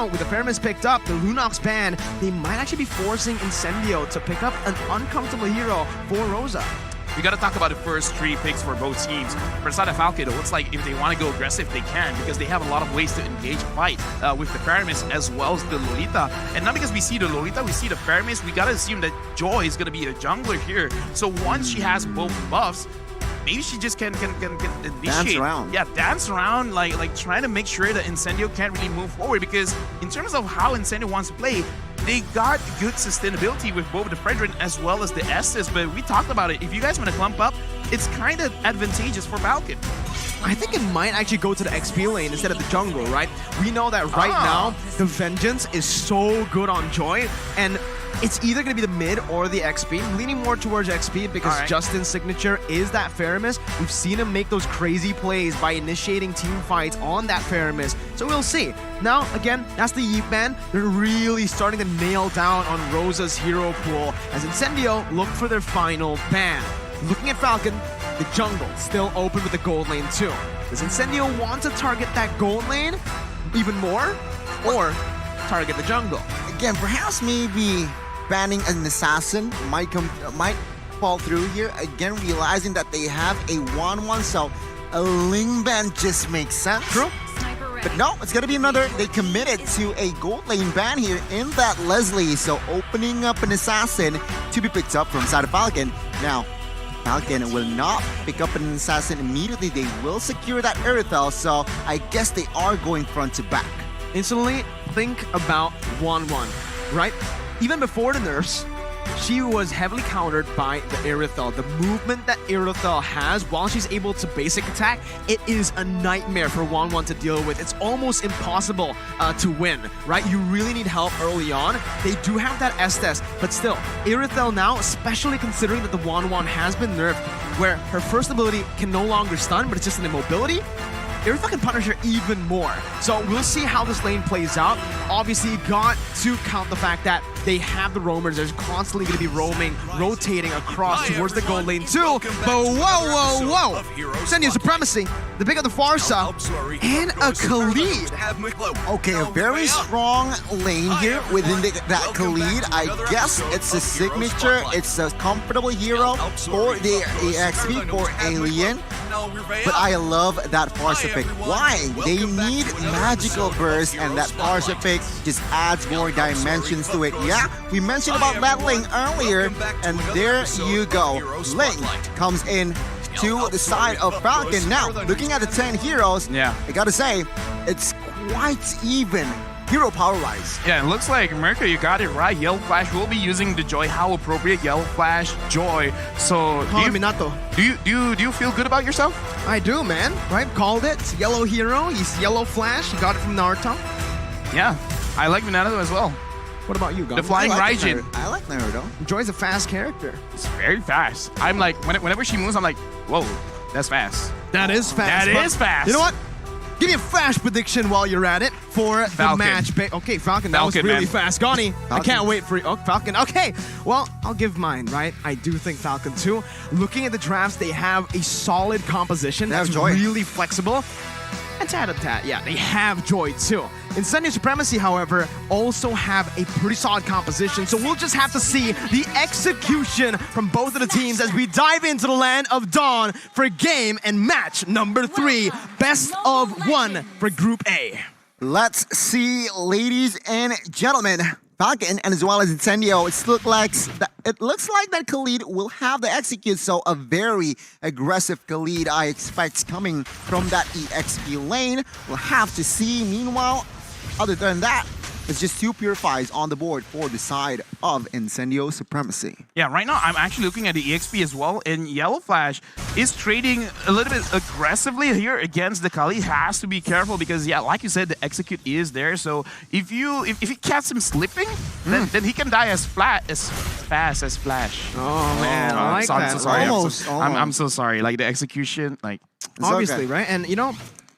now, with the Fairness picked up, the Lunox ban, they might actually be forcing Incendio to pick up an uncomfortable hero for Rosa. We got to talk about the first 3 picks for both teams. For the side of Falcon, it looks like if they want to go aggressive, they can, because they have a lot of ways to engage fight with the Paramis as well as the Lolita. And not because we see the Lolita, we see the Paramis, we got to assume that Joy is going to be a jungler here. So once she has both buffs, maybe she just can initiate. Dance around. Yeah, dance around, like trying to make sure that Incendio can't really move forward, because in terms of how Incendio wants to play, they got good sustainability with both the Fredrin as well as the Estes, but we talked about it. If you guys want to clump up, it's kind of advantageous for Falcon. I think it might actually go to the XP lane instead of the jungle, right? We know that right now, the Vengeance is so good on Joy, and it's either going to be the mid or the XP. I'm leaning more towards XP because Justin's signature is that Faramis. We've seen him make those crazy plays by initiating team fights on that Faramis. So we'll see. Now, again, that's the Yeep ban. They're really starting to nail down on Rosa's hero pool as Incendio look for their final ban. Looking at Falcon, the jungle still open with the gold lane too. Does Incendio want to target that gold lane even more, or target the jungle? Again, perhaps maybe banning an assassin might fall through here. Again, realizing that they have a 1-1, so a Ling ban just makes sense. True. But no, it's gonna be another. They committed to a gold lane ban here in that Leslie, so opening up an assassin to be picked up from side of Falcon. Now, Falcon will not pick up an assassin immediately. They will secure that Erythel, so I guess they are going front to back. Instantly think about 1-1, right? Even before the nerfs, she was heavily countered by the Erythel. The movement that Erythel has while she's able to basic attack, it is a nightmare for 1-1 to deal with. It's almost impossible to win, right? You really need help early on. They do have that Estes, but still, Erythel now, especially considering that the 1-1 has been nerfed, where her first ability can no longer stun, but it's just an immobility, Erythel can punish her even more. So we'll see how this lane plays out. Obviously, you got to count the fact that they have the roamers. They're constantly going to be roaming, rotating across towards the gold lane too. But whoa! Incendio Supremacy, the big of the Farsa, and a Khalid. Okay, a very strong lane here within that Khalid. I guess it's a signature. It's a comfortable hero for the EXP for Alien. But I love that Farsa pick. Why? They need magical burst, and that Farsa pick just adds more dimensions to it. Yeah, we mentioned about battling earlier, and there you go. Link comes in to the side of Falcon. Now, looking at the 10 heroes, I gotta say, it's quite even. Hero power-wise. Yeah, it looks like Mercury, you got it right. Yellow Flash will be using the Joy. How appropriate, Yellow Flash, Joy. So do you feel good about yourself? I do, man. Right? Called it. It's Yellow Hero. He's Yellow Flash. He got it from Naruto. Yeah, I like Minato as well. What about you, Gum? The Flying Raijin. I like Naruto. Joy's a fast character. It's very fast. I'm like, whenever she moves, I'm like, whoa, that's fast. That is fast. That is fast. You know what? Give me a flash prediction while you're at it for Falcon. the match. Okay, Falcon, that was really fast. Gani, I can't wait for you. Oh, Falcon. Okay, well, I'll give mine, right? I do think Falcon too. Looking at the drafts, they have a solid composition that's really flexible. And tat-a-tat, yeah, they have Joy too. Incendio Supremacy, however, also have a pretty solid composition, so we'll just have to see the execution from both of the teams as we dive into the Land of Dawn for game and match number 3, best of 1 for Group A. Let's see, ladies and gentlemen. Falcon and as well as Incendio, it looks like that Khalid will have the execute, so a very aggressive Khalid I expect coming from that EXP lane. We'll have to see. Meanwhile, other than that, it's just 2 Purifies on the board for the side of Incendio Supremacy. Yeah, right now I'm actually looking at the EXP as well, and Yellow Flash is trading a little bit aggressively here against the Kali. Has to be careful because, yeah, like you said, the execute is there. So if he catches him slipping, then he can die as fast as Flash. Oh man, I like that. I'm so sorry. Almost. I'm so sorry. Like the execution, like obviously, right? And you know,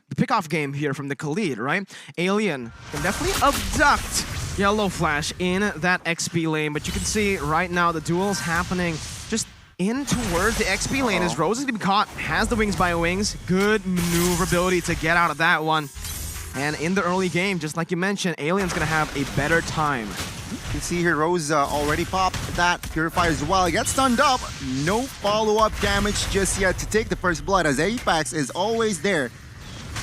the pickoff game here from the Khalid, right? Alien can definitely abduct Yellow Flash in that XP lane, but you can see right now the duel's happening just in towards the XP lane as Rose is going to be caught, has the wings by wings. Good maneuverability to get out of that one. And in the early game, just like you mentioned, Alien's gonna have a better time. You can see here Rosa already popped that Purifier as well. He gets stunned up. No follow-up damage just yet to take the first blood, as Apex is always there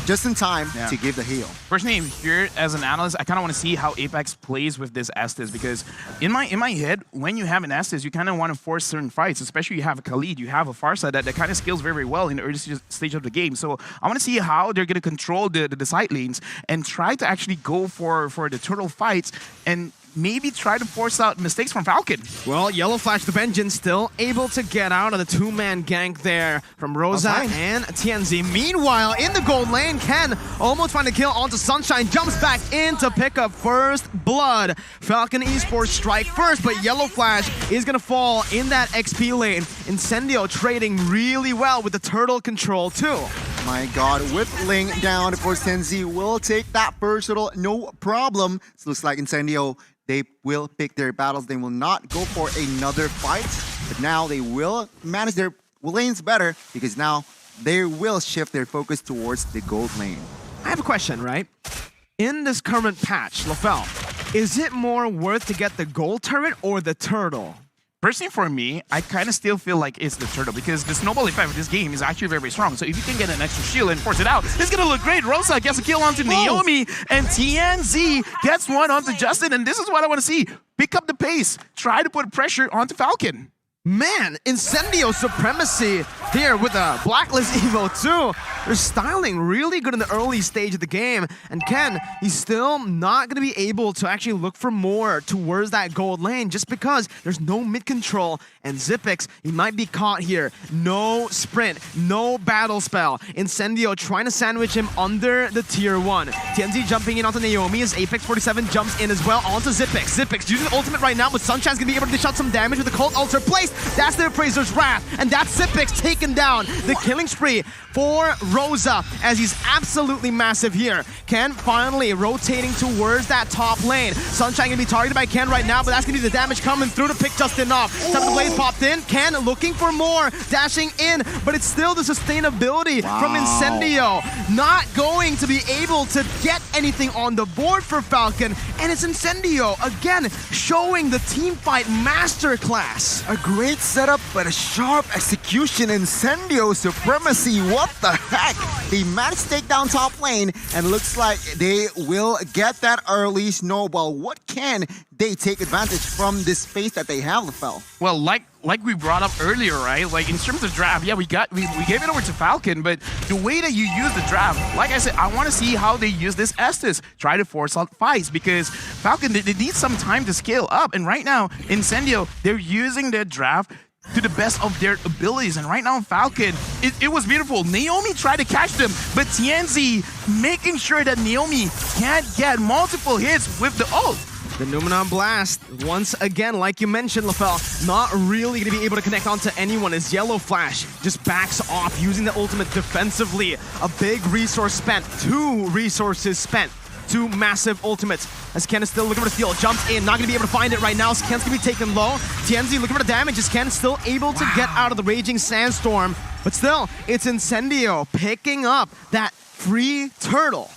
just in time to give the heal. Personally, here as an analyst, I kind of want to see how Apex plays with this Estes, because in my head, when you have an Estes, you kind of want to force certain fights, especially you have a Khalid, you have a Farsa that kind of scales very, very well in the early stage of the game. So I want to see how they're going to control the side lanes and try to actually go for the turtle fights and maybe try to force out mistakes from Falcon. Well, Yellow Flash the Vengeance still able to get out of the two-man gank there from Rosa and TNZ. Meanwhile, in the gold lane, Ken almost find a kill onto Sunshine, jumps back in to pick up first blood. Falcon Esports strike first, but Yellow Flash is going to fall in that XP lane. Incendio trading really well with the turtle control too. My God, with Ling down, of course, TNZ will take that first turtle, no problem. So looks like Incendio, they will pick their battles. They will not go for another fight, but now they will manage their lanes better because now they will shift their focus towards the gold lane. I have a question, right? In this current patch, LaFell, is it more worth to get the gold turret or the turtle? Personally, for me, I kind of still feel like it's the turtle because the snowball effect of this game is actually very, very strong. So if you can get an extra shield and force it out, it's going to look great. Rosa gets a kill onto Naomi, and TNZ gets one onto Justin. And this is what I want to see. Pick up the pace. Try to put pressure onto Falcon. Man, Incendio Supremacy here with a Blacklist Evo too. They're styling really good in the early stage of the game. And Ken, he's still not going to be able to actually look for more towards that gold lane just because there's no mid control. And Zipix, he might be caught here. No sprint, no battle spell. Incendio trying to sandwich him under the tier 1. TNZ jumping in onto Naomi as Apex 47 jumps in as well onto Zipix. Zipix using the ultimate right now, but Sunshine's going to be able to dish out some damage with the Cult Altar placed. That's the Appraiser's Wrath, and that's Zipix taken down. The killing spree for Rosa as he's absolutely massive here. Ken finally rotating towards that top lane. Sunshine gonna be targeted by Ken right now, but that's gonna be the damage coming through to pick Justin off. Seven Blaze popped in. Ken looking for more, dashing in, but it's still the sustainability from Incendio. Not going to be able to get anything on the board for Falcon, and it's Incendio again showing the team fight masterclass. A great setup, but a sharp execution. Incendio Supremacy, what the heck? They managed to take down top lane, and looks like they will get that early snowball. What can they take advantage from this space that they have, LaFell? Well, like we brought up earlier, right? Like in terms of draft, yeah, we gave it over to Falcon, but the way that you use the draft, like I said, I want to see how they use this Estes. Try to force out fights because Falcon, they need some time to scale up. And right now, Incendio, they're using their draft to the best of their abilities. And right now, Falcon, it was beautiful. Naomi tried to catch them, but TNZ making sure that Naomi can't get multiple hits with the ult. The Numenon Blast, once again, like you mentioned, LaFell, not really going to be able to connect onto anyone as Yellow Flash just backs off using the ultimate defensively. A big resource spent, 2 resources spent. 2 massive ultimates as Ken is still looking for the steal. Jumps in, not going to be able to find it right now. So Ken's going to be taken low. TNZ looking for the damage as Ken still able to get out of the Raging Sandstorm. But still, it's Incendio picking up that free turtle.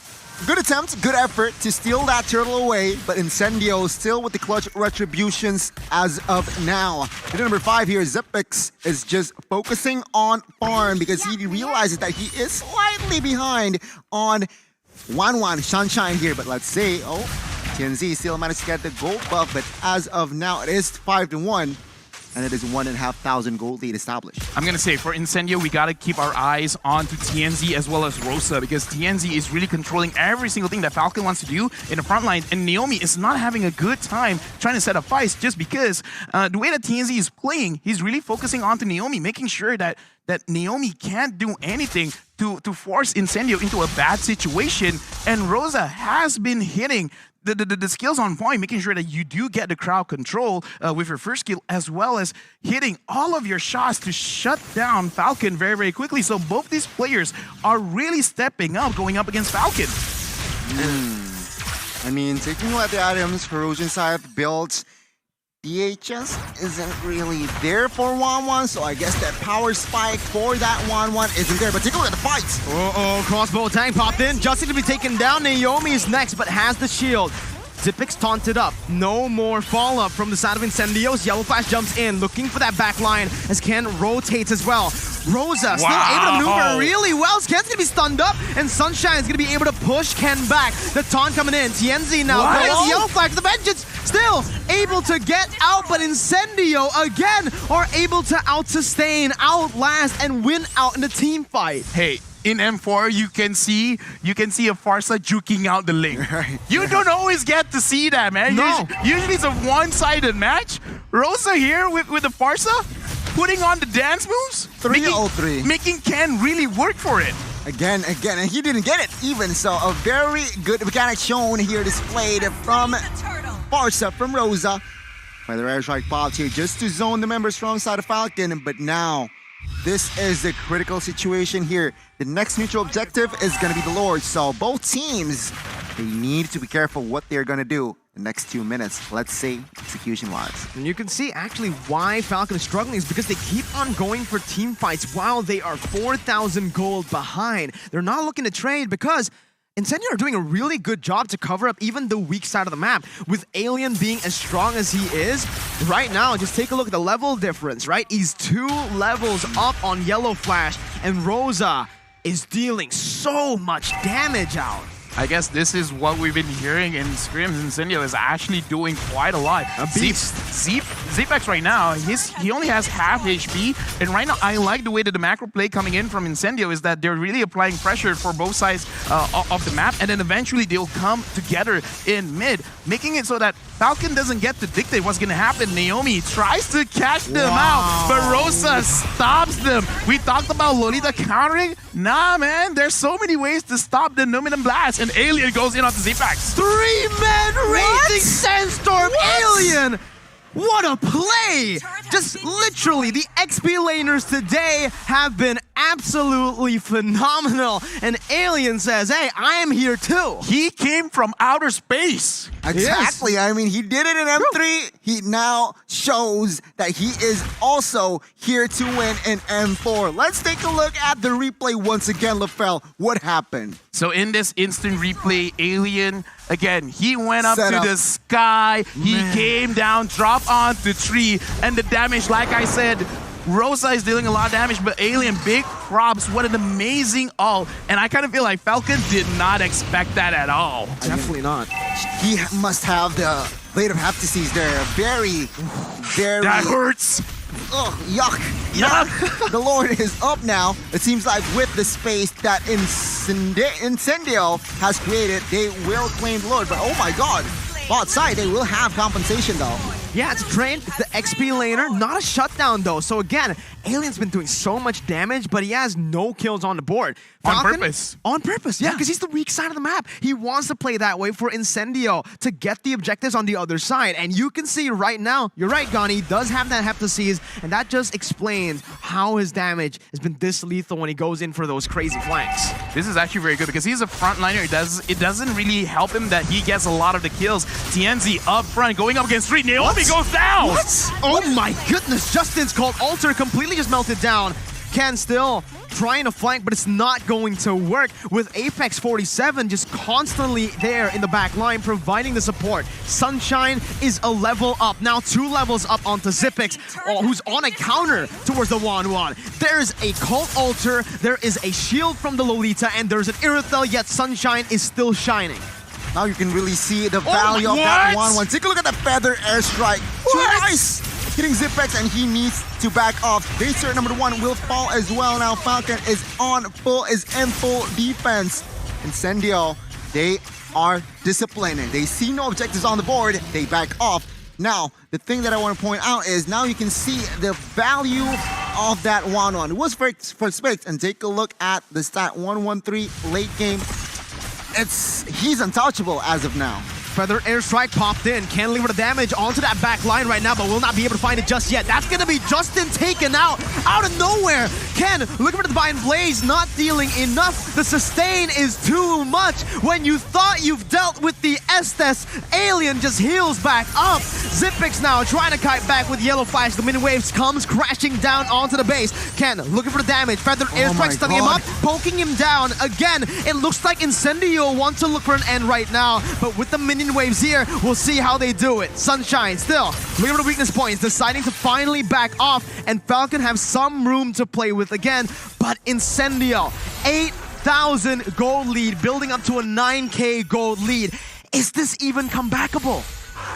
Good attempt, good effort to steal that turtle away, but Incendio still with the clutch retributions as of now. Hit number 5 here, Zipix is just focusing on farm because he realizes that he is slightly behind on 1-1 Sunshine here, but let's say, TNZ still managed to get the gold buff, but as of now, it is 5-1, and it is 1,500 gold lead established. I'm going to say, for Incendio, we got to keep our eyes on to TNZ as well as Rosa, because TNZ is really controlling every single thing that Falcon wants to do in the front line, and Naomi is not having a good time trying to set up fights just because the way that TNZ is playing, he's really focusing on to Naomi, making sure that Naomi can't do anything to force Incendio into a bad situation. And Rosa has been hitting the skills on point, making sure that you do get the crowd control with your first skill, as well as hitting all of your shots to shut down Falcon very, very quickly. So both these players are really stepping up, going up against Falcon. I mean, taking a look at the items Corrosion side built, DHS isn't really there for 1-1, so I guess that power spike for that 1-1 isn't there. But take a look at the fights. Uh-oh, crossbow attack popped in. Justin to be taken down. Naomi is next, but has the shield. Zipix taunted up. No more follow-up from the side of Incendios. Yellow Flash jumps in, looking for that back line as Ken rotates as well. Rosa still able to maneuver really well. Ken's gonna be stunned up, and Sunshine is gonna be able to push Ken back. The taunt coming in. Tienzi now goes Yellow Flag for the Vengeance. Still able to get out, but Incendio again are able to out-sustain, outlast, and win out in the team fight. Hey, in M4, you can see a Farsa juking out the lane. You don't always get to see that, man. No. Usually it's a one-sided match. Rosa here with the Farsa, putting on the dance moves. 3-0-3. Making Ken really work for it. Again, and he didn't get it even. So a very good mechanic shown here, displayed from Farsa, from Rosa. Whether airstrike popped here just to zone the member strong side of Falcon, but now this is the critical situation here. The next neutral objective is going to be the Lord, so both teams, they need to be careful what they're going to do the next 2 minutes, let's say, execution-wise. And you can see actually why Falcon is struggling is because they keep on going for team fights while they are 4,000 gold behind. They're not looking to trade because Incendio are doing a really good job to cover up even the weak side of the map. With Alien being as strong as he is, right now, just take a look at the level difference, right? He's 2 levels up on Yellow Flash, and Rosa is dealing so much damage out. I guess this is what we've been hearing in scrims. Incendio is actually doing quite a lot. A beast. Zepex right now, he only has half HP, and right now I like the way that the macro play coming in from Incendio is that they're really applying pressure for both sides of the map, and then eventually they'll come together in mid, making it so that Falcon doesn't get to dictate what's gonna happen. Naomi tries to catch them out, but Rosa stops them. We talked about Lolita countering. Nah, man, there's so many ways to stop the Numinum Blast, and Alien goes in onto Zepex. 3-man racing Sandstorm Alien! What a play! Just literally, the XP laners today have been absolutely phenomenal. And Alien says, hey, I am here too. He came from outer space. Exactly. Yes. I mean, he did it in M3. He now shows that he is also here to win in M4. Let's take a look at the replay once again, LaFell. What happened? So in this instant replay, Alien, again, he went up to the sky. He came down, dropped onto tree, and the damage, like I said, Rosa is dealing a lot of damage, but Alien, big props. What an amazing ult. And I kind of feel like Falcon did not expect that at all. Definitely not. He must have the Blade of Heptases there. Very. That hurts. Ugh, yuck. Yuck. The Lord is up now. It seems like with the space that Incendio has created, they will claim the Lord. But oh my god, bot side, they will have compensation though. Yeah, it's Train, the XP laner, not a shutdown though. So again, Alien's been doing so much damage, but he has no kills on the board. Falcon, on purpose. On purpose, yeah, because he's the weak side of the map. He wants to play that way for Incendio to get the objectives on the other side. And you can see right now, you're right, Gani, he does have that Heptases, and that just explains how his damage has been this lethal when he goes in for those crazy flanks. This is actually very good because he's a frontliner. It doesn't really help him that he gets a lot of the kills. Tienzi up front, going up against 3. Naomi goes down! What? Oh my goodness, Justin's called Alter completely just melted down. Ken still trying to flank, but it's not going to work with Apex 47 just constantly there in the back line providing the support. Sunshine is a level up, now 2 levels up onto Zipix, who's on a counter towards the 1-1. There's a Cult Altar, there is a shield from the Lolita, and there's an Irithel, yet Sunshine is still shining. Now you can really see the value of that 1-1. Take a look at the Feather Airstrike. Twice! Hitting Zipex, and he needs to back off. Baser number 1 will fall as well. Now Falcon is in full defense. Incendio, they are disciplined. They see no objectives on the board. They back off. Now, the thing that I want to point out is now you can see the value of that 1-1. It was first picked, and take a look at the stat 1-1-3 late game. He's untouchable as of now. Feather airstrike popped in. Can deliver the damage onto that back line right now, but will not be able to find it just yet. That's going to be Justin taken out of nowhere. Ken looking for the Divine Blaze, not dealing enough. The sustain is too much. When you thought you've dealt with the Estes, Alien just heals back up. Zipix now trying to kite back with Yellow Flash. The mini waves comes crashing down onto the base. Ken looking for the damage. Feather airstrike stunning him up, poking him down. Again, it looks like Incendio wants to look for an end right now, but with the minion waves here, we'll see how they do it. Sunshine still looking for the weakness points, deciding to finally back off, and Falcon have some room to play with again, but Incendio, 8,000 gold lead, building up to a 9K gold lead. Is this even comebackable?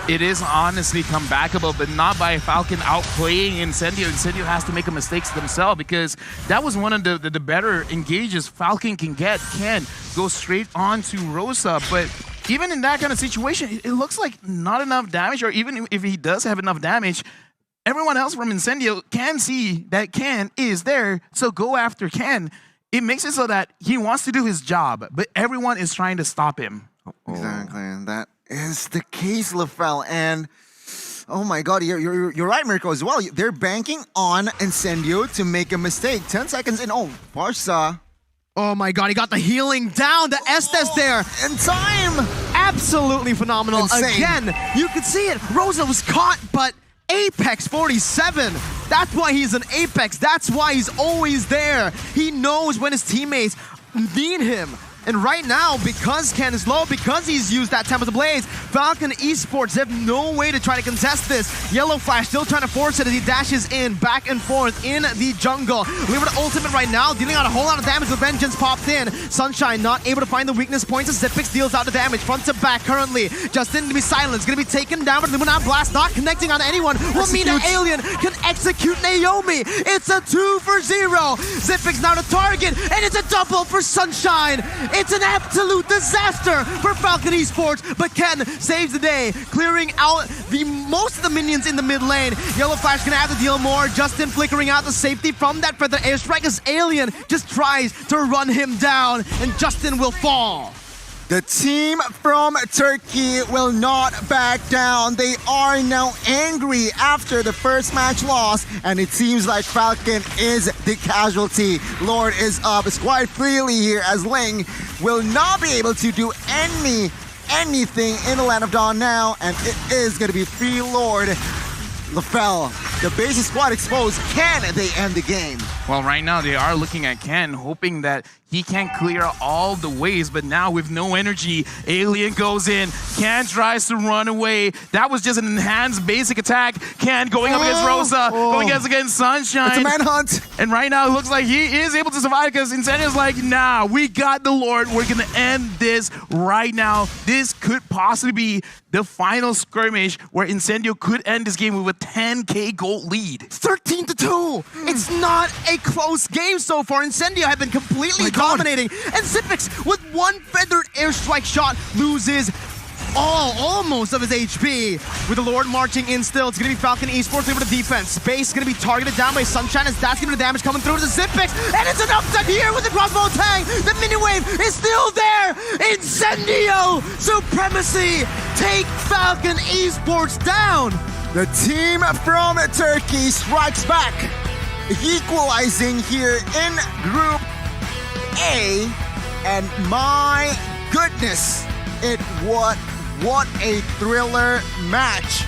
It is honestly comebackable, but not by Falcon outplaying Incendio. Incendio has to make a mistakes themselves, because that was one of the better engages Falcon can get. Can go straight on to Rosa, but even in that kind of situation, it looks like not enough damage, or even if he does have enough damage, everyone else from Incendio can see that Ken is there, so go after Ken. It makes it so that he wants to do his job, but everyone is trying to stop him. Exactly, and that is the case, LaFell. And oh my god, you're right, Mirko, as well. They're banking on Incendio to make a mistake. 10 seconds in. Oh, Barca. Oh my god, he got the healing down. The Estes there. In time. Absolutely phenomenal. Insane. Again, you could see it. Rosa was caught, but Apex 47. That's why he's an Apex. That's why he's always there. He knows when his teammates need him. And right now, because Ken is low, because he's used that Temple of the Blaze, Falcon Esports, they have no way to try to contest this. Yellow Flash still trying to force it as he dashes in, back and forth in the jungle. Looking for the ultimate right now, dealing out a whole lot of damage with Vengeance popped in. Sunshine not able to find the weakness points as Zipix deals out the damage, front to back currently. Justin to be silenced, gonna be taken down, but the Luminant Blast not connecting on anyone will mean that Alien can execute Naomi. It's a 2 for 0. Zipix now to target, and it's a double for Sunshine. It's an absolute disaster for Falcon Esports, but Ken saves the day, clearing out most of the minions in the mid lane. Yellow Flash gonna have to deal more. Justin flickering out the safety from that Feather airstrike as Alien just tries to run him down, and Justin will fall. The team from Turkey will not back down. They are now angry after the first match loss, and it seems like Falcon is the casualty. Lord is up. It's quite freely here as Ling will not be able to do anything in the Land of Dawn now, and it is going to be free Lord. LaFell, the base is quite exposed. Can they end the game? Well, right now they are looking at Ken, hoping that he can clear all the ways, but now with no energy, Alien goes in. Ken tries to run away. That was just an enhanced basic attack. Ken going up against Rosa, going against Sunshine. It's a manhunt. And right now it looks like he is able to survive, because Incendio's like, nah, we got the Lord. We're gonna end this right now. This could possibly be the final skirmish where Incendio could end this game with a 10K gold lead. 13-2. It's not a close game so far. Incendio have been completely dominating, and Zipix with one feathered airstrike shot loses almost of his HP. With the Lord marching in still, it's gonna be Falcon Esports over the defense. Space gonna be targeted down by Sunshine as that's gonna be the damage coming through to the Zipix, and it's an upset here with the crossbow tag. The mini wave is still there. Incendio Supremacy take Falcon Esports down. The team from Turkey strikes back, equalizing here in Group A, and my goodness, what a thriller match.